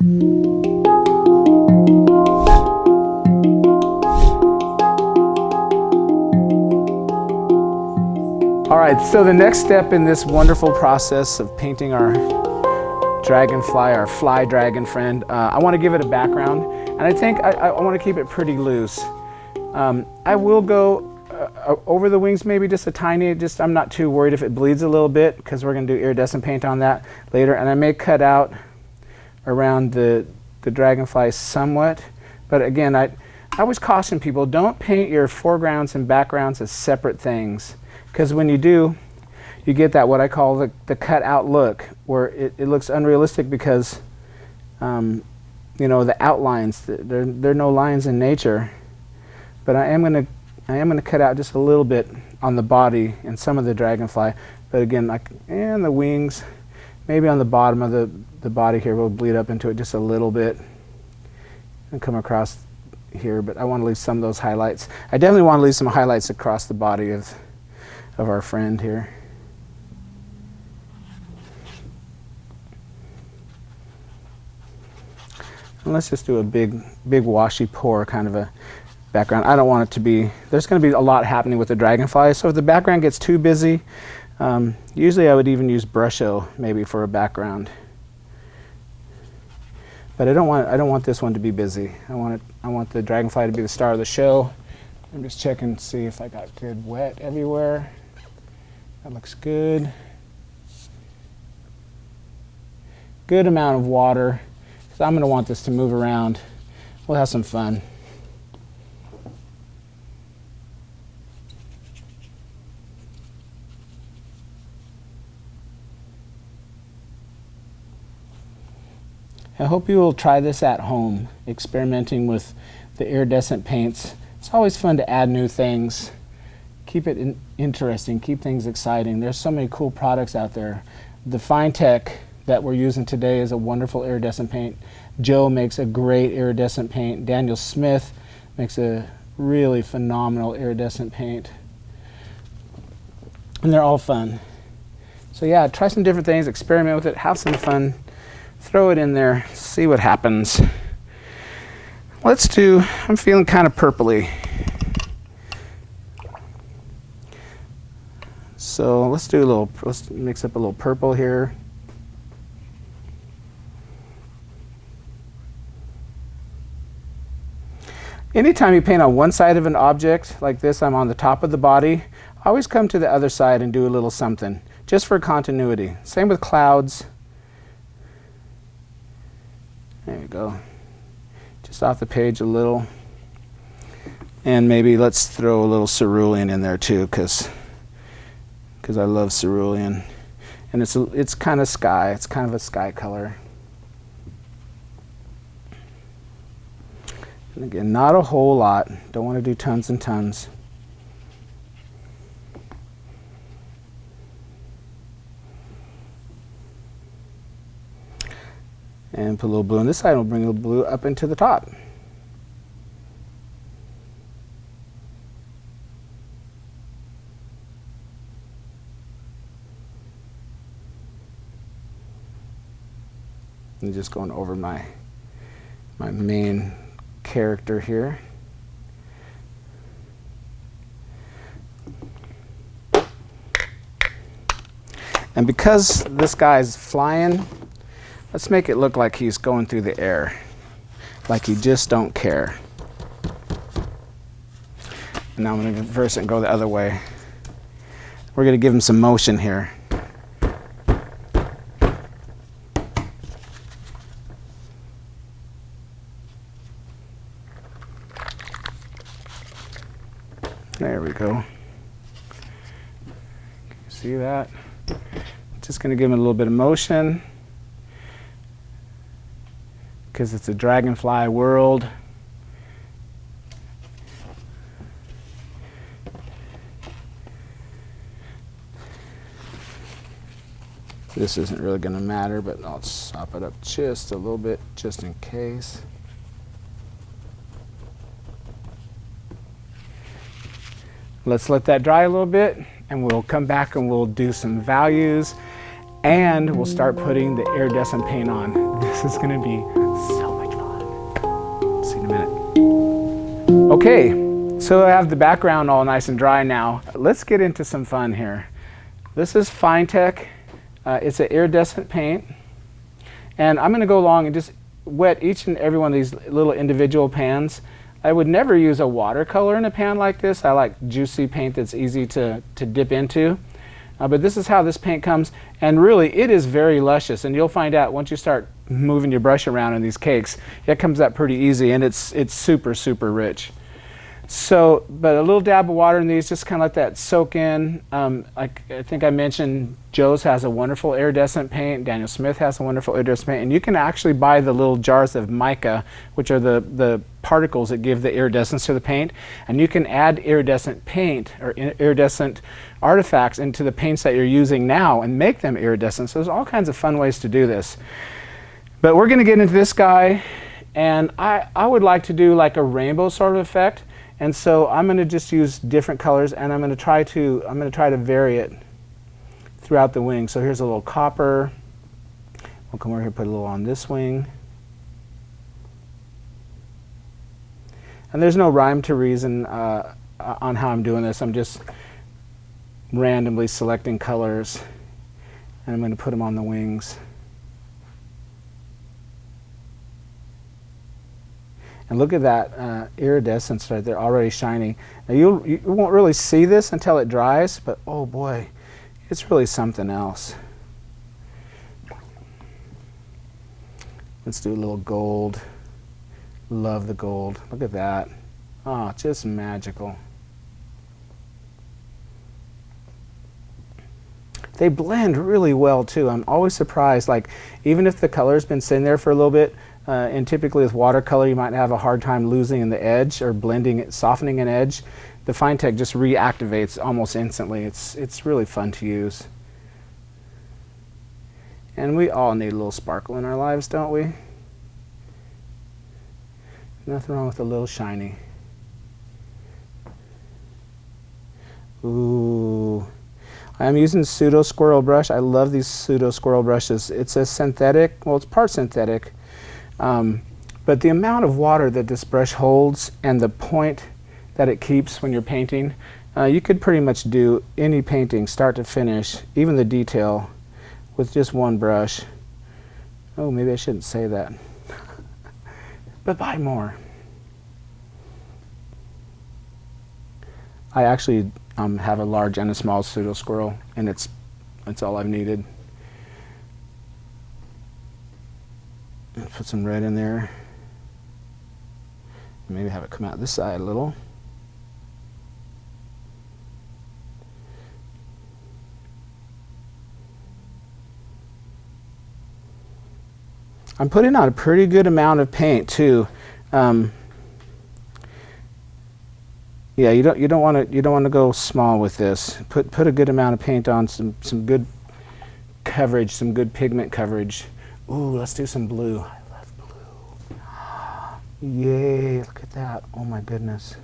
All right, so the next step in this wonderful process of painting our dragonfly, our fly dragon friend, I want to give it a background, and I think I want to keep it pretty loose. I will go over the wings maybe just a tiny, I'm not too worried if it bleeds a little bit because we're going to do iridescent paint on that later, and I may cut out around the dragonfly somewhat, but again, I always caution people, don't paint your foregrounds and backgrounds as separate things. Because when you do, you get that what I call the cut out look, where it looks unrealistic because, you know, the outlines, there are no lines in nature. But I am gonna cut out just a little bit on the body and some of the dragonfly. But again, and the wings, maybe on the bottom of the body here, we'll bleed up into it just a little bit and come across here. But I want to leave some of those highlights. I definitely want to leave some highlights across the body of our friend here. And let's just do a big washy pour kind of a background. I don't want it to be, there's going to be a lot happening with the dragonfly, so if the background gets too busy, usually I would even use Brusho maybe for a background. But I don't want this one to be busy. I want the dragonfly to be the star of the show. I'm just checking to see if I got good wet everywhere. That looks good. Good amount of water, because I'm going to want this to move around. We'll have some fun. I hope you will try this at home, experimenting with the iridescent paints. It's always fun to add new things. Keep it interesting, keep things exciting. There's so many cool products out there. The Fine-Tec that we're using today is a wonderful iridescent paint. Joe makes a great iridescent paint. Daniel Smith makes a really phenomenal iridescent paint. And they're all fun. So yeah, try some different things, experiment with it, have some fun, throw it in there, see what happens. I'm feeling kind of purpley. So let's mix up a little purple here. Anytime you paint on one side of an object like this, I'm on the top of the body, I always come to the other side and do a little something, just for continuity. Same with clouds. There you go. Just off the page a little. And maybe let's throw a little cerulean in there too, because I love cerulean. And it's kind of sky, it's kind of a sky color. And again, not a whole lot. Don't want to do tons and tons. And put a little blue on this side, and we'll bring a little blue up into the top. And just going over my main character here. And because this guy's flying, let's make it look like he's going through the air, like he just don't care. And now I'm going to reverse it and go the other way. We're going to give him some motion here. There we go. Can you see that? Just going to give him a little bit of motion because it's a dragonfly world. This isn't really going to matter, but I'll sop it up just a little bit just in case. Let's let that dry a little bit, and we'll come back and we'll do some values, and we'll start putting the iridescent paint on. This is going to be Okay, so I have the background all nice and dry now. Let's get into some fun here. This is Fine-Tec. It's an iridescent paint. And I'm going to go along and just wet each and every one of these little individual pans. I would never use a watercolor in a pan like this. I like juicy paint that's easy to dip into. But this is how this paint comes. And really, it is very luscious. And you'll find out once you start moving your brush around in these cakes, it comes out pretty easy. And it's super, super rich. So, but a little dab of water in these, just kind of let that soak in. Like I think I mentioned, Joe's has a wonderful iridescent paint. Daniel Smith has a wonderful iridescent paint. And you can actually buy the little jars of mica, which are the particles that give the iridescence to the paint. And you can add iridescent paint or iridescent artifacts into the paints that you're using now and make them iridescent. So there's all kinds of fun ways to do this. But we're going to get into this guy. And I would like to do like a rainbow sort of effect. And so I'm going to just use different colors, and I'm going to try to vary it throughout the wing. So here's a little copper. We'll come over here and put a little on this wing. And there's no rhyme to reason on how I'm doing this. I'm just randomly selecting colors, and I'm going to put them on the wings. And look at that iridescence right there, already shiny. Now you won't really see this until it dries, but oh boy, it's really something else. Let's do a little gold. Love the gold. Look at that. Oh, just magical. They blend really well too. I'm always surprised, like even if the color's been sitting there for a little bit, and typically with watercolor you might have a hard time losing the edge or blending it, softening an edge. The Fine-Tec just reactivates almost instantly. It's really fun to use. And we all need a little sparkle in our lives, don't we? Nothing wrong with a little shiny. Ooh. I'm using Pseudo Squirrel brush. I love these Pseudo Squirrel brushes. It's a synthetic, well, it's part synthetic. But the amount of water that this brush holds and the point that it keeps when you're painting, you could pretty much do any painting start to finish, even the detail, with just one brush. Oh, maybe I shouldn't say that. But buy more. I actually have a large and a small Pseudo Squirrel, and it's all I've needed. Put some red in there. Maybe have it come out this side a little. I'm putting on a pretty good amount of paint too. Yeah, you don't want to go small with this. Put a good amount of paint on, some good coverage, some good pigment coverage. Ooh, let's do some blue. I love blue. Yay, look at that. Oh my goodness.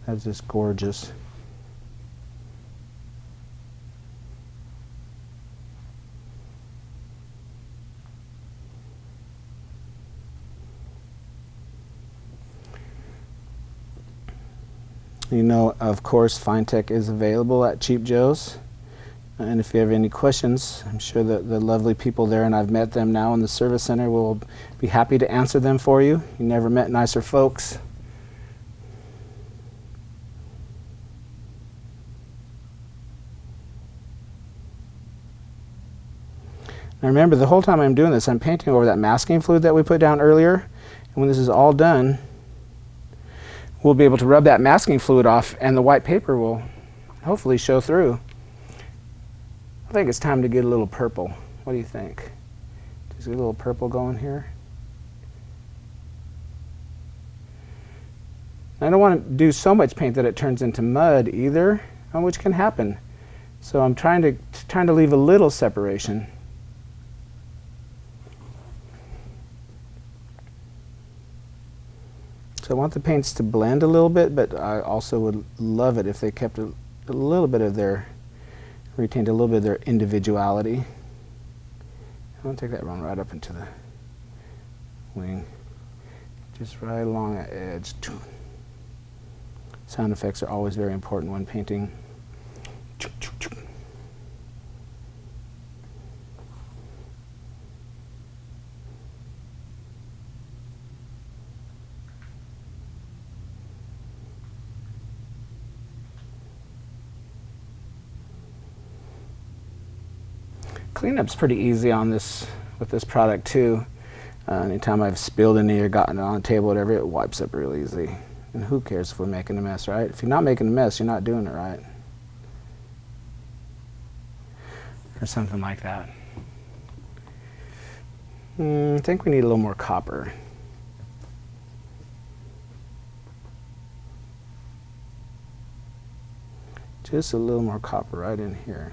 That's just gorgeous. You know, of course, Fine-Tec is available at Cheap Joe's. And if you have any questions, I'm sure that the lovely people there, and I've met them now in the service center, will be happy to answer them for you. You never met nicer folks. Now remember, the whole time I'm doing this, I'm painting over that masking fluid that we put down earlier. And when this is all done, we'll be able to rub that masking fluid off, and the white paper will hopefully show through. I think it's time to get a little purple. What do you think? Just get a little purple going here. I don't want to do so much paint that it turns into mud either, which can happen. So I'm trying to leave a little separation. So I want the paints to blend a little bit, but I also would love it if they kept a little bit of their, retained a little bit of their individuality. I'm going to take that one right up into the wing, just right along that edge. Sound effects are always very important when painting. Cleanup's pretty easy on this with this product too. Anytime I've spilled any or gotten it on the table, whatever, it wipes up real easy. And who cares if we're making a mess, right? If you're not making a mess, you're not doing it right. Or something like that. I think we need a little more copper. Just a little more copper right in here.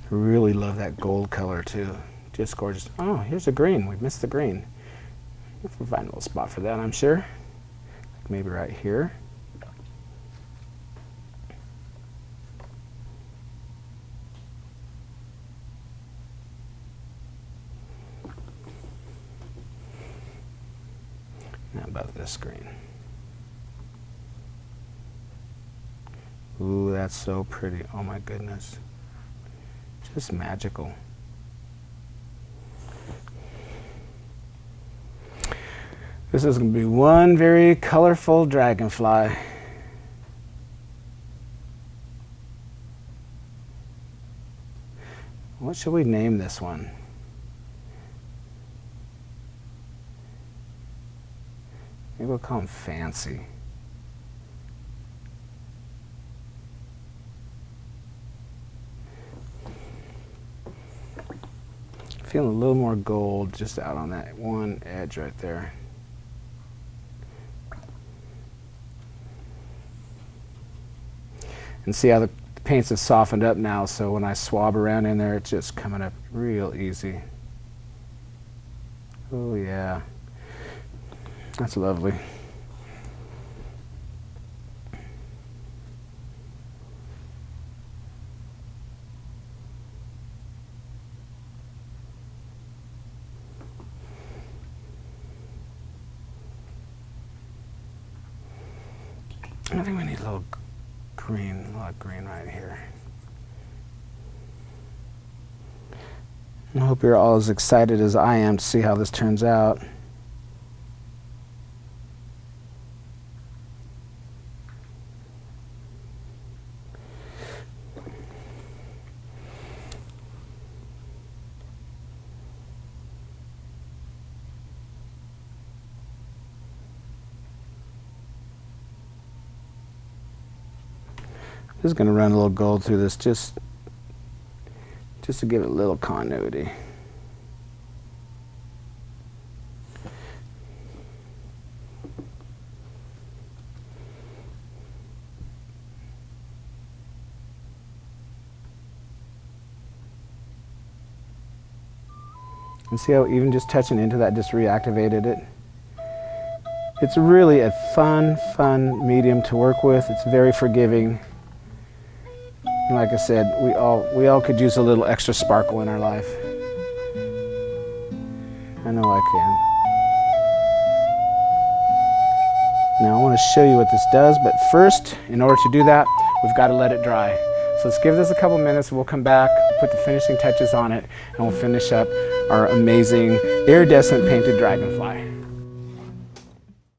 Really love that gold color too. Just gorgeous. Oh, here's a green. We missed the green. We'll find a little spot for that, I'm sure. Like maybe right here. How about this green? Ooh, that's so pretty. Oh my goodness. Just magical. This is going to be one very colorful dragonfly. What should we name this one? Maybe we'll call him Fancy. Feeling a little more gold just out on that one edge right there. And see how the paints have softened up now, so when I swab around in there, it's just coming up real easy. Oh yeah, that's lovely. I think we need a little green, a lot of green right here. I hope you're all as excited as I am to see how this turns out. Just going to run a little gold through this just to give it a little continuity. And see how even just touching into that just reactivated it? It's really a fun medium to work with. It's very forgiving. And like I said, we all could use a little extra sparkle in our life. I know I can. Now I want to show you what this does, but first, in order to do that, we've got to let it dry. So let's give this a couple minutes, we'll come back, put the finishing touches on it, and we'll finish up our amazing iridescent painted dragonfly.